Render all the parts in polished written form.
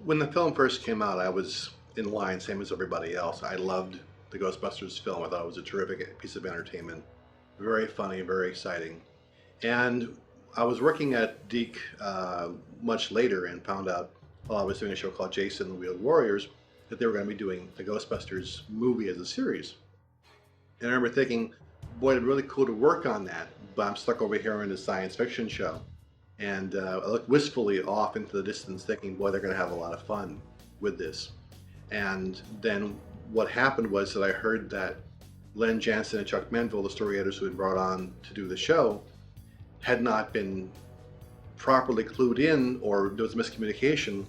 When the film first came out, I was in line, same as everybody else. I loved the Ghostbusters film. I thought it was a terrific piece of entertainment. Very funny, very exciting. And I was working at Deke much later and found out while I was doing a show called Jason and the Wheeled Warriors that they were going to be doing the Ghostbusters movie as a series. And I remember thinking, boy, it'd be really cool to work on that, but I'm stuck over here in the science fiction show. And I looked wistfully off into the distance, thinking, boy, they're going to have a lot of fun with this. And then what happened was that I heard that Len Jansen and Chuck Menville, the story editors who had brought on to do the show, had not been properly clued in, or there was miscommunication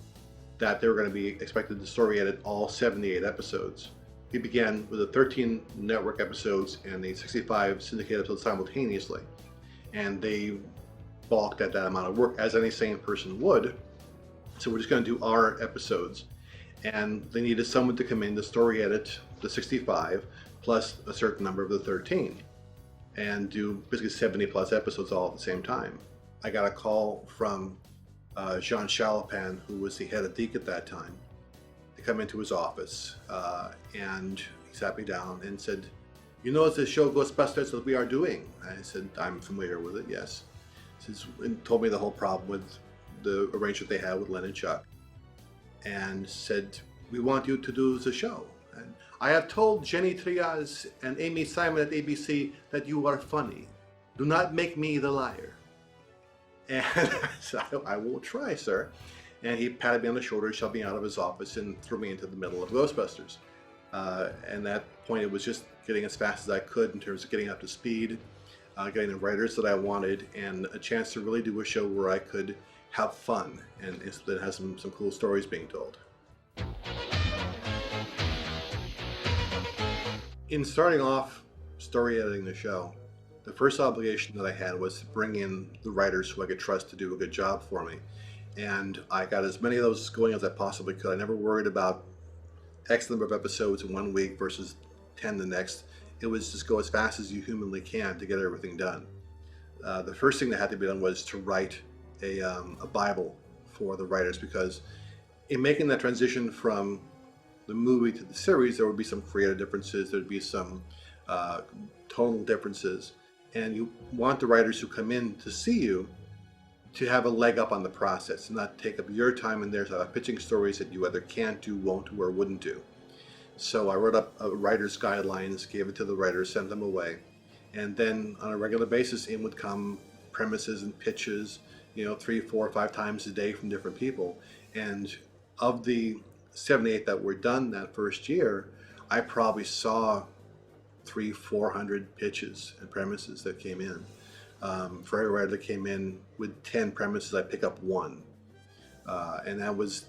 that they were going to be expected to story edit all 78 episodes. We began with the 13 network episodes and the 65 syndicated episodes simultaneously. And they balked at that amount of work, as any sane person would. So we're just going to do our episodes. And they needed someone to come in to story edit the 65 plus a certain number of the 13 and do basically 70 plus episodes all at the same time. I got a call from Jean Chalopin, who was the head of Deke at that time, to come into his office, and he sat me down and said, "You know, it's the show Ghostbusters that we are doing." I said, "I'm familiar with it, yes." He says, and told me the whole problem with the arrangement they had with Len and Chuck, and said, "We want you to do the show. And I have told Jenny Trias and Amy Simon at ABC that you are funny. Do not make me the liar." And I said, "I will try, sir." And he patted me on the shoulder, shoved me out of his office, and threw me into the middle of Ghostbusters. And at that point, it was just getting as fast as I could in terms of getting up to speed, getting the writers that I wanted, and a chance to really do a show where I could have fun and that has some cool stories being told. In starting off story editing the show, the first obligation that I had was to bring in the writers who I could trust to do a good job for me. And I got as many of those going as I possibly could. I never worried about X number of episodes in 1 week versus 10 the next. It was just go as fast as you humanly can to get everything done. The first thing that had to be done was to write a Bible for the writers, because in making that transition from the movie to the series, there would be some creative differences, there'd be some tonal differences, and you want the writers who come in to see you to have a leg up on the process, and not take up your time and theirs pitching stories that you either can't do, won't do, or wouldn't do. So I wrote up a writer's guidelines, gave it to the writers, sent them away, and then on a regular basis in would come premises and pitches, 3, 4, 5 times a day from different people. And of the 78 that were done that first year, I probably saw 300-400 pitches and premises that came in. For every writer that came in with 10 premises, I pick up one. And that was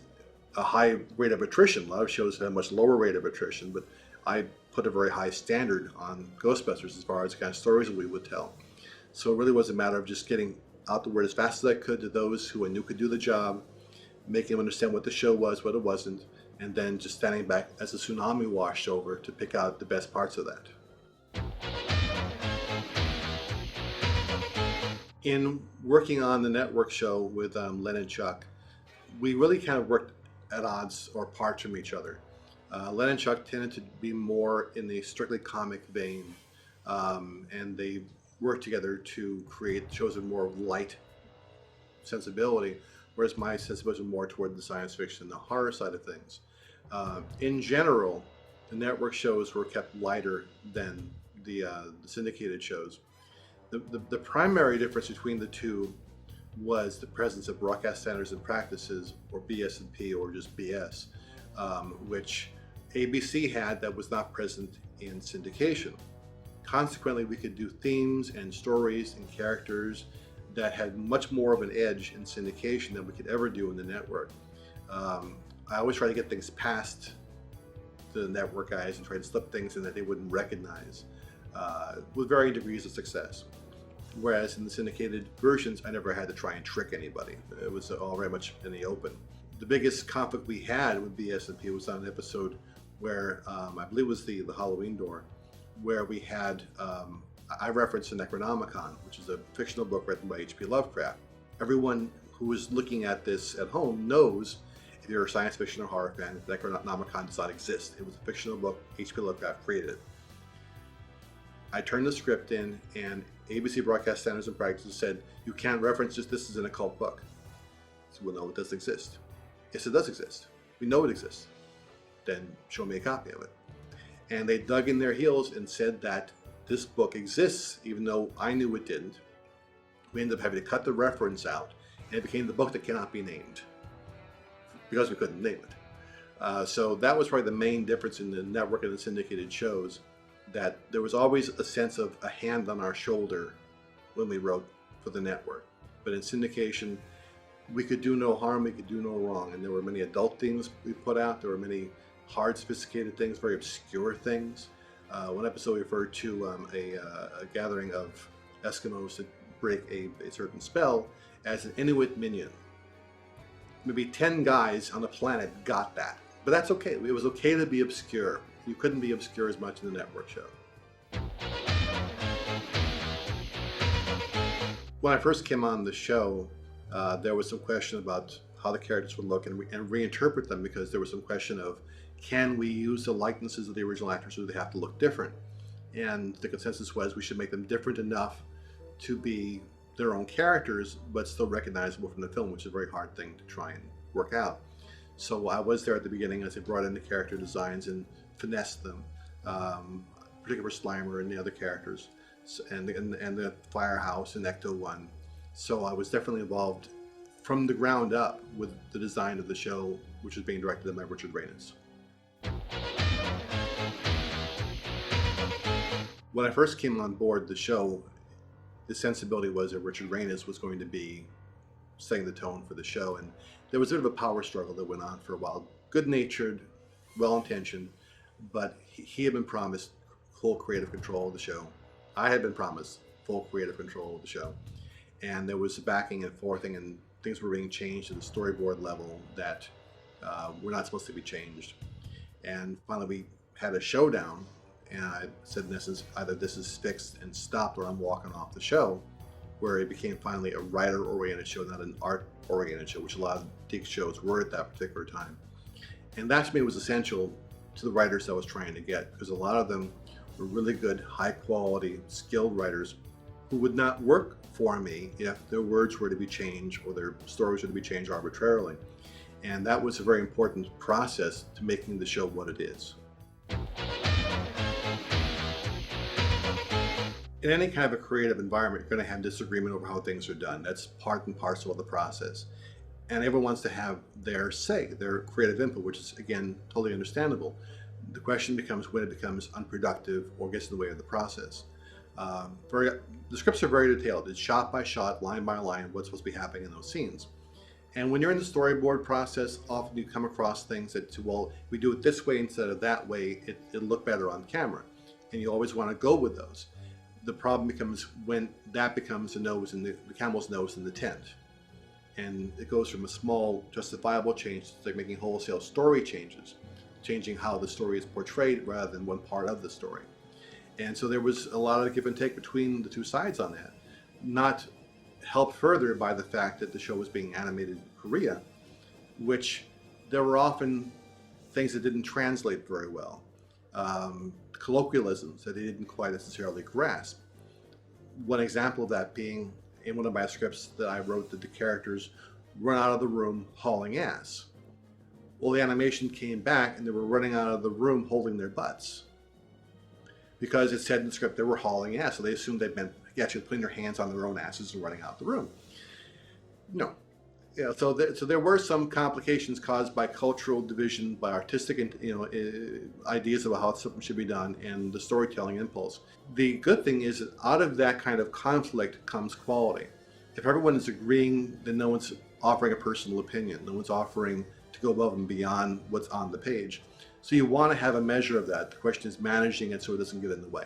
a high rate of attrition. A lot of shows had a much lower rate of attrition, but I put a very high standard on Ghostbusters as far as the kind of stories that we would tell. So it really was a matter of just getting out the word as fast as I could to those who I knew could do the job, making them understand what the show was, what it wasn't, and then just standing back as the tsunami washed over to pick out the best parts of that. In working on the network show with Len and Chuck, we really kind of worked at odds or apart from each other. Len and Chuck tended to be more in the strictly comic vein, and they worked together to create shows with more light sensibility, whereas my sensibility was more toward the science fiction and the horror side of things. In general, the network shows were kept lighter than the syndicated shows. The primary difference between the two was the presence of broadcast standards and practices, or BS&P, or just BS, which ABC had that was not present in syndication. Consequently, we could do themes and stories and characters that had much more of an edge in syndication than we could ever do in the network. I always try to get things past the network guys and try to slip things in that they wouldn't recognize, with varying degrees of success. Whereas in the syndicated versions, I never had to try and trick anybody. It was all very much in the open. The biggest conflict we had with BS&P was on an episode where, I believe it was the Halloween Door, where we had, I referenced the Necronomicon, which is a fictional book written by H.P. Lovecraft. Everyone who is looking at this at home knows if you're a science fiction or horror fan, the Necronomicon does not exist. It was a fictional book. H.P. Lovecraft created it. I turned the script in, and ABC Broadcast Standards and Practices said, you can't reference this. This is an occult book. I said, well, no, it doesn't exist. Yes, it does exist. We know it exists. Then show me a copy of it. And they dug in their heels and said that this book exists, even though I knew it didn't. We ended up having to cut the reference out, and it became the book that cannot be named because we couldn't name it. So that was probably the main difference in the network and the syndicated shows, that there was always a sense of a hand on our shoulder when we wrote for the network. But in syndication, we could do no harm, we could do no wrong. And there were many adult themes we put out. There were many hard, sophisticated things, very obscure things. One episode referred to a gathering of Eskimos to break a certain spell as an Inuit minion. Maybe 10 guys on the planet got that. But that's okay. It was okay to be obscure. You couldn't be obscure as much in the network show. When I first came on the show, there was some question about how the characters would look and reinterpret them, because there was some question of, can we use the likenesses of the original actors, or do they have to look different? And the consensus was we should make them different enough to be their own characters, but still recognizable from the film, which is a very hard thing to try and work out. So I was there at the beginning as they brought in the character designs and finessed them, particularly for Slimer and the other characters, and the Firehouse and Ecto-1. So I was definitely involved from the ground up with the design of the show, which was being directed by Richard Reynes. When I first came on board the show, the sensibility was that Richard Reynes was going to be setting the tone for the show, and there was a bit of a power struggle that went on for a while. Good-natured, well-intentioned, but he had been promised full creative control of the show. I had been promised full creative control of the show, and there was backing and forthing, and things were being changed at the storyboard level that were not supposed to be changed. And finally we had a showdown, and I said, in essence, either this is fixed and stopped or I'm walking off the show, where it became finally a writer-oriented show, not an art-oriented show, which a lot of Deke shows were at that particular time. And that to me was essential to the writers I was trying to get, because a lot of them were really good, high-quality, skilled writers who would not work for me if their words were to be changed or their stories were to be changed arbitrarily. And that was a very important process to making the show what it is. In any kind of a creative environment, you're going to have disagreement over how things are done. That's part and parcel of the process. And everyone wants to have their say, their creative input, which is, again, totally understandable. The question becomes when it becomes unproductive or gets in the way of the process. The scripts are very detailed. It's shot by shot, line by line, what's supposed to be happening in those scenes. And when you're in the storyboard process, often you come across things that, well, we do it this way instead of that way, it'll look better on camera. And you always want to go with those. The problem becomes when that becomes the nose in the camel's nose in the tent. And it goes from a small justifiable change to like making wholesale story changes, changing how the story is portrayed rather than one part of the story. And so there was a lot of give and take between the two sides on that. Not helped further by the fact that the show was being animated in Korea, which there were often things that didn't translate very well. Colloquialisms that they didn't quite necessarily grasp. One example of that being in one of my scripts that I wrote that the characters run out of the room hauling ass. Well, the animation came back and they were running out of the room holding their butts. Because it said in the script they were hauling ass, so they assumed they meant actually putting their hands on their own asses and running out the room. No. Yeah, so there were some complications caused by cultural division, by artistic ideas about how something should be done, and the storytelling impulse. The good thing is that out of that kind of conflict comes quality. If everyone is agreeing, then no one's offering a personal opinion. No one's offering to go above and beyond what's on the page. So you want to have a measure of that. The question is managing it so it doesn't get in the way.